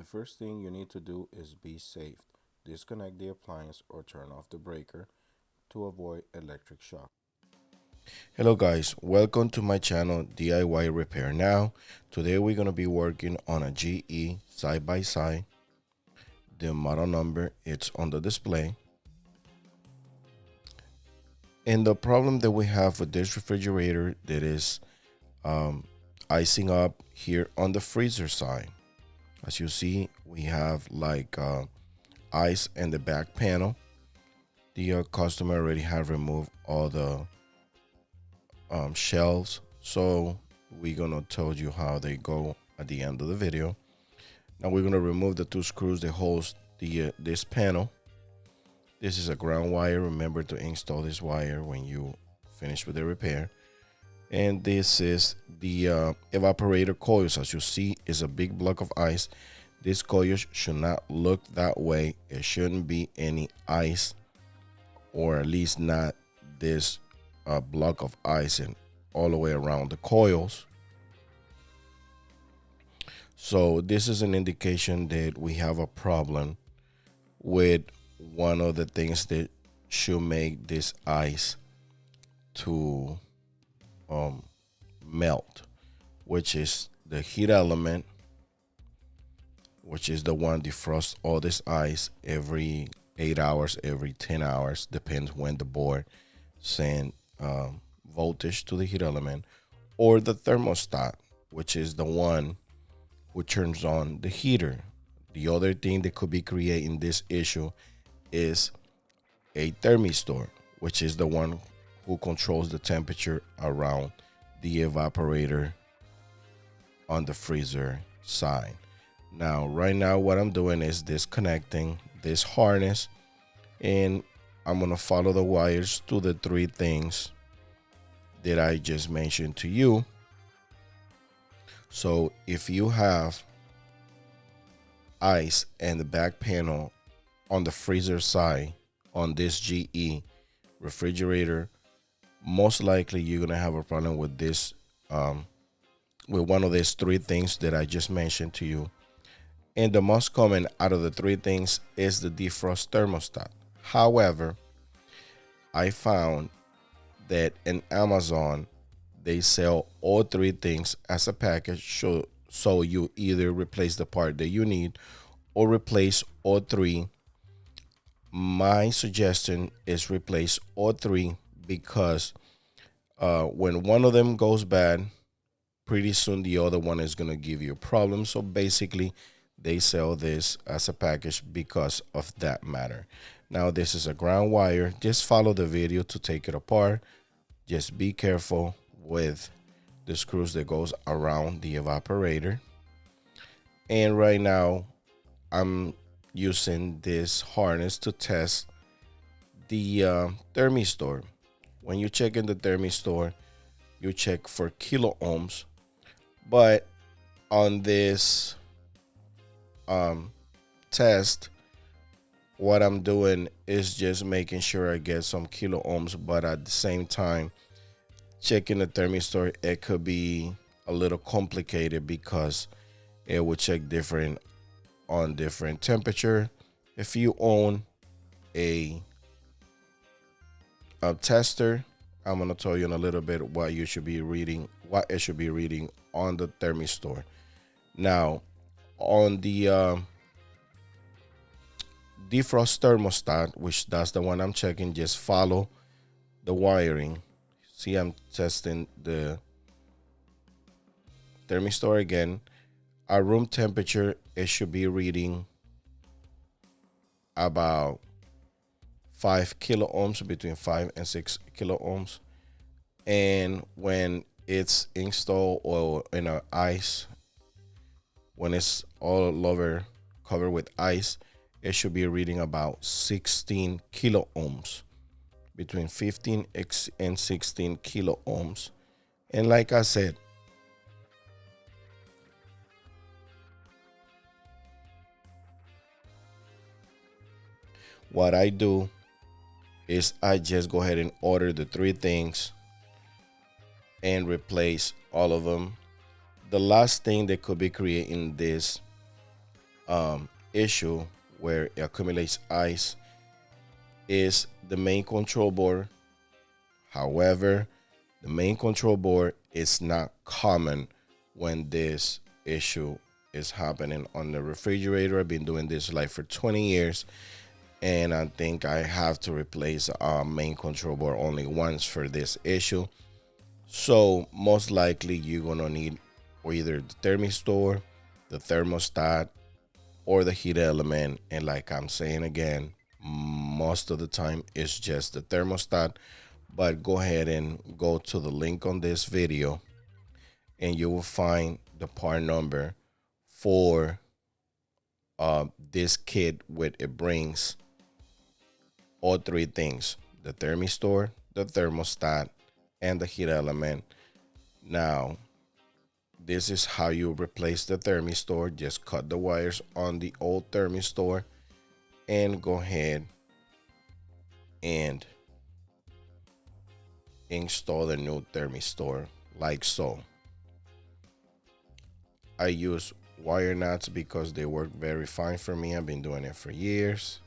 first thing you need to do is be safe. Disconnect the appliance or turn off the breaker to avoid electric shock. Hello guys, welcome to my channel DIY Repair Now. Today we're going to be working on a GE side-by-side. The model number, it's on the display. And the problem that we have with this refrigerator that is icing up here on the freezer side. As you see, we have like ice in the back panel. The customer already have removed all the shells, so we're gonna tell you how they go at the end of the video. Now we're gonna remove the two screws that holds the this panel. This is a ground wire. Remember to install this wire when you finish with the repair. And this is the evaporator coils. As you see, is a big block of ice. This coil should not look that way. It shouldn't be any ice, or at least not this block of ice and all the way around the coils. So this is an indication that we have a problem with one of the things that should make this ice to melt, which is the heat element, which is the one defrost all this ice every 8 hours, every 10 hours, depends when the board send voltage to the heat element, or the thermostat, which is the one who turns on the heater. The other thing that could be creating this issue is a thermistor, which is the one who controls the temperature around the evaporator on the freezer side. Now, right now, what I'm doing is disconnecting this harness, and I'm gonna follow the wires to the three things that I just mentioned to you. So if you have ice in the back panel on the freezer side on this GE refrigerator, most likely you're gonna have a problem with this with one of these three things that I just mentioned to you. And the most common out of the three things is the Defrost Thermostat. However, I found that in Amazon they sell all three things as a package, so you either replace the part that you need or replace all three. My suggestion is replace all three, because when one of them goes bad, pretty soon the other one is going to give you a problem. So basically they sell this as a package because of that matter. Now this is a ground wire. Just follow the video to take it apart. Just be careful with the screws that goes around the evaporator. And right now I'm using this harness to test the thermistor. When you check in the thermistor, you check for kilo ohms, but on this test, what I'm doing is just making sure I get some kilo ohms, but at the same time checking the thermistor, it could be a little complicated because it will check different on different temperature. If you own a tester, I'm going to tell you in a little bit what you should be reading, what it should be reading on the thermistor. Now on the Defrost Thermostat, which that's the one I'm checking, just follow the wiring. See, I'm testing the thermistor again. At room temperature, it should be reading about 5 kilo ohms, between 5 and 6 kilo ohms. And when it's installed or in a ice, when it's all over covered with ice, it should be reading about 16 kilo ohms, between 15 and 16 kilo ohms. And like I said, what I do is I just go ahead and order the three things and replace all of them. The last thing that could be creating this issue where it accumulates ice is the main control board. However, the main control board is not common when this issue is happening on the refrigerator. I've been doing this like for 20 years, and I think I have to replace main control board only once for this issue. So most likely you're gonna need either the thermistor, the thermostat, or the heat element. And like I'm saying again, most of the time it's just the thermostat. But go ahead and go to the link on this video and you will find the part number for this kit. With it brings all three things: the thermistor, the thermostat, and the heat element. Now, this is how you replace the thermistor. Just cut the wires on the old thermistor and go ahead and install the new thermistor like so. I use wire nuts because they work very fine for me. I've been doing it for years.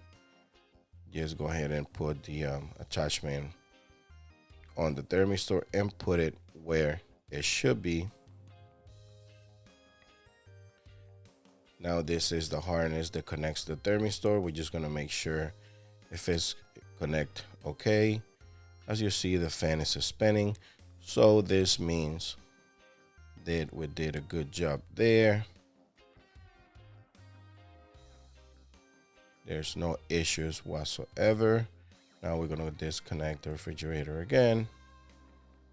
Just go ahead and put the attachment on the thermistor and put it where it should be. Now this is the harness that connects the thermistor. We're just gonna make sure if it's connect okay. As you see, the fan is spinning, so this means that we did a good job there. There's no issues whatsoever. Now we're gonna disconnect the refrigerator again,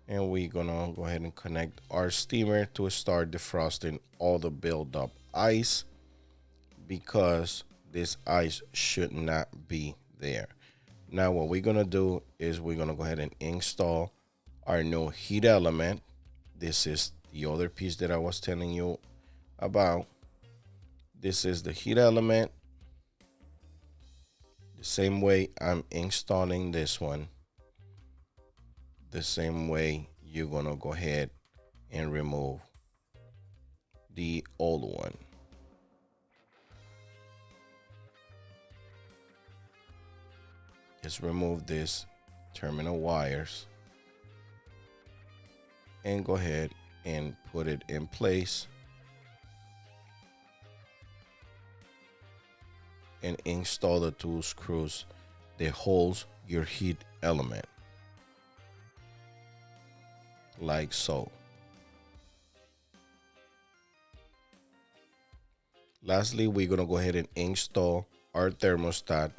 and we're gonna go ahead and connect our steamer to start defrosting all the buildup ice, because this ice should not be there. Now what we're gonna do is we're gonna go ahead and install our new heat element. This is the other piece that I was telling you about. This is the heat element. The same way I'm installing this one, the same way you're gonna go ahead and remove the old one. Just remove this terminal wires and go ahead and put it in place and install the two screws that holds your heat element like so. Lastly, we're gonna go ahead and install our thermostat,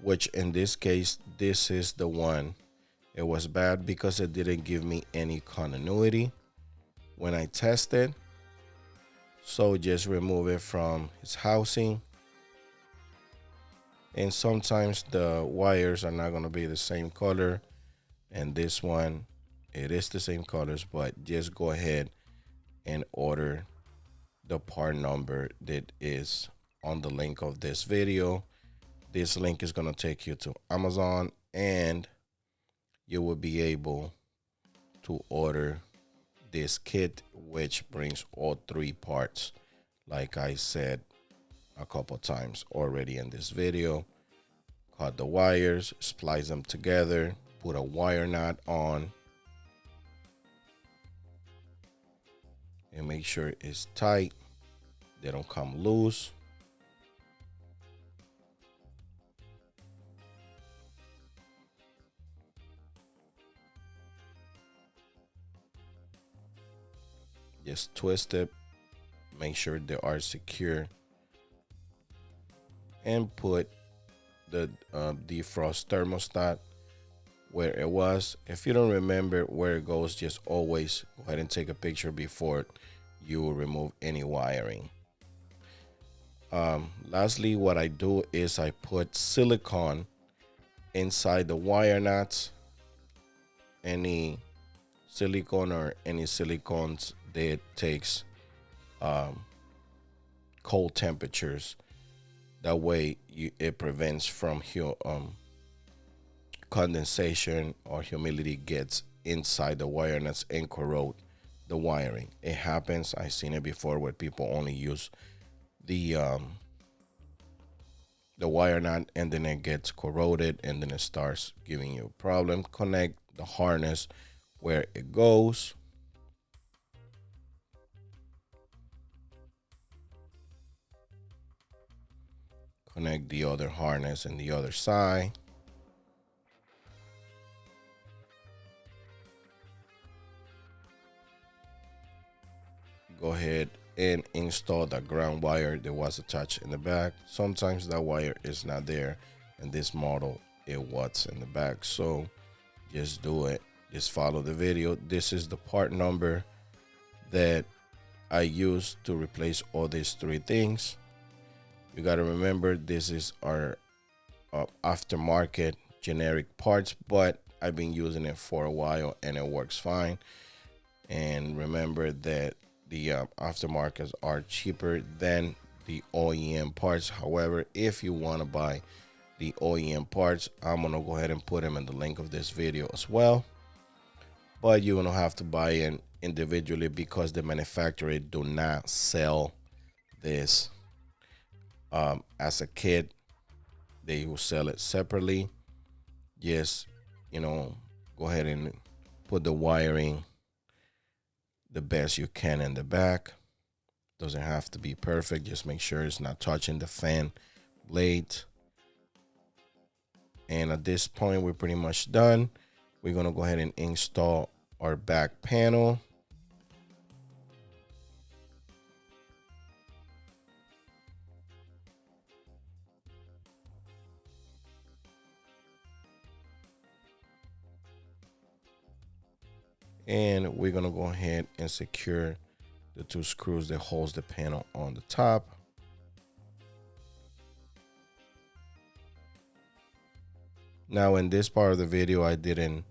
which in this case, this is the one. It was bad because it didn't give me any continuity when I tested. So just remove it from its housing. And sometimes the wires are not gonna be the same color. And this one, it is the same colors, but just go ahead and order the part number that is on the link of this video. This link is going to take you to Amazon, and you will be able to order this kit, which brings all three parts, like I said a couple times already in this video. Cut the wires, splice them together, put a wire nut on, and make sure it's tight. They don't come loose. Just twist it, make sure they are secure, and put the defrost thermostat where it was. If you don't remember where it goes, just always go ahead and take a picture before you will remove any wiring. Lastly, what I do is I put silicone inside the wire nuts. Any silicone or any silicones that takes cold temperatures. That way it prevents from condensation or humidity gets inside the wire nuts and corrode the wiring. It happens. I've seen it before where people only use the the wire knot, and then it gets corroded and then it starts giving you a problem. Connect the harness where it goes. Connect the other harness in the other side. Go ahead and install the ground wire that was attached in the back. Sometimes that wire is not there. In this model, it was in the back. So just do it. Just follow the video. This is the part number that I used to replace all these three things. You got to remember, this is our aftermarket generic parts, but I've been using it for a while and it works fine. And remember that the aftermarkets are cheaper than the OEM parts. However, if you want to buy the OEM parts, I'm gonna go ahead and put them in the link of this video as well, but you're gonna have to buy it individually because the manufacturer do not sell this as a kit. They will sell it separately. Yes, you know, go ahead and put the wiring the best you can in the back. Doesn't have to be perfect, just make sure it's not touching the fan blade. And at this point, we're pretty much done. We're gonna go ahead and install our back panel. And we're gonna go ahead and secure the two screws that holds the panel on the top. Now in this part of the video, I didn't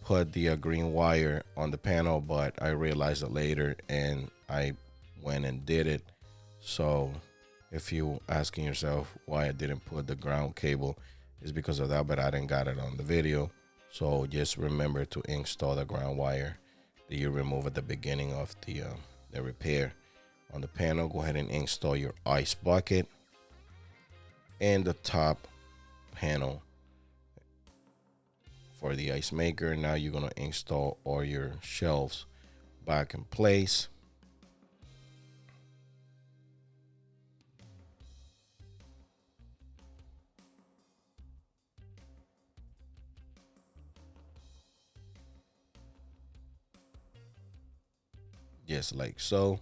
put the green wire on the panel, but I realized it later and I went and did it. So if you asking yourself why I didn't put the ground cable, is because of that, but I didn't got it on the video. So just remember to install the ground wire that you remove at the beginning of the repair. On the panel, go ahead and install your ice bucket and the top panel for the ice maker. Now you're gonna install all your shelves back in place. Just like so.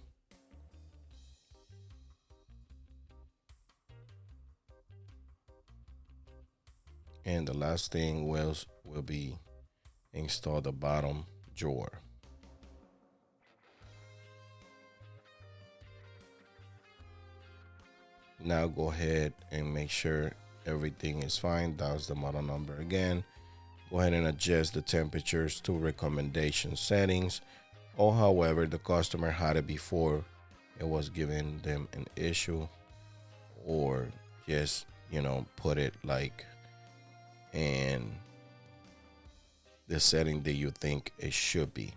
And the last thing will be install the bottom drawer. Now go ahead and make sure everything is fine. That's the model number again. Go ahead and adjust the temperatures to recommendation settings, or however the customer had it before it was giving them an issue, or just, you know, put it like in the setting that you think it should be.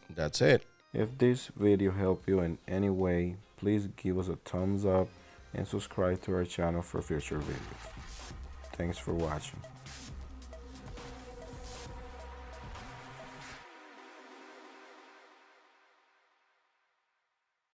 That's it. If this video helped you in any way, please give us a thumbs up and subscribe to our channel for future videos. Thanks for watching.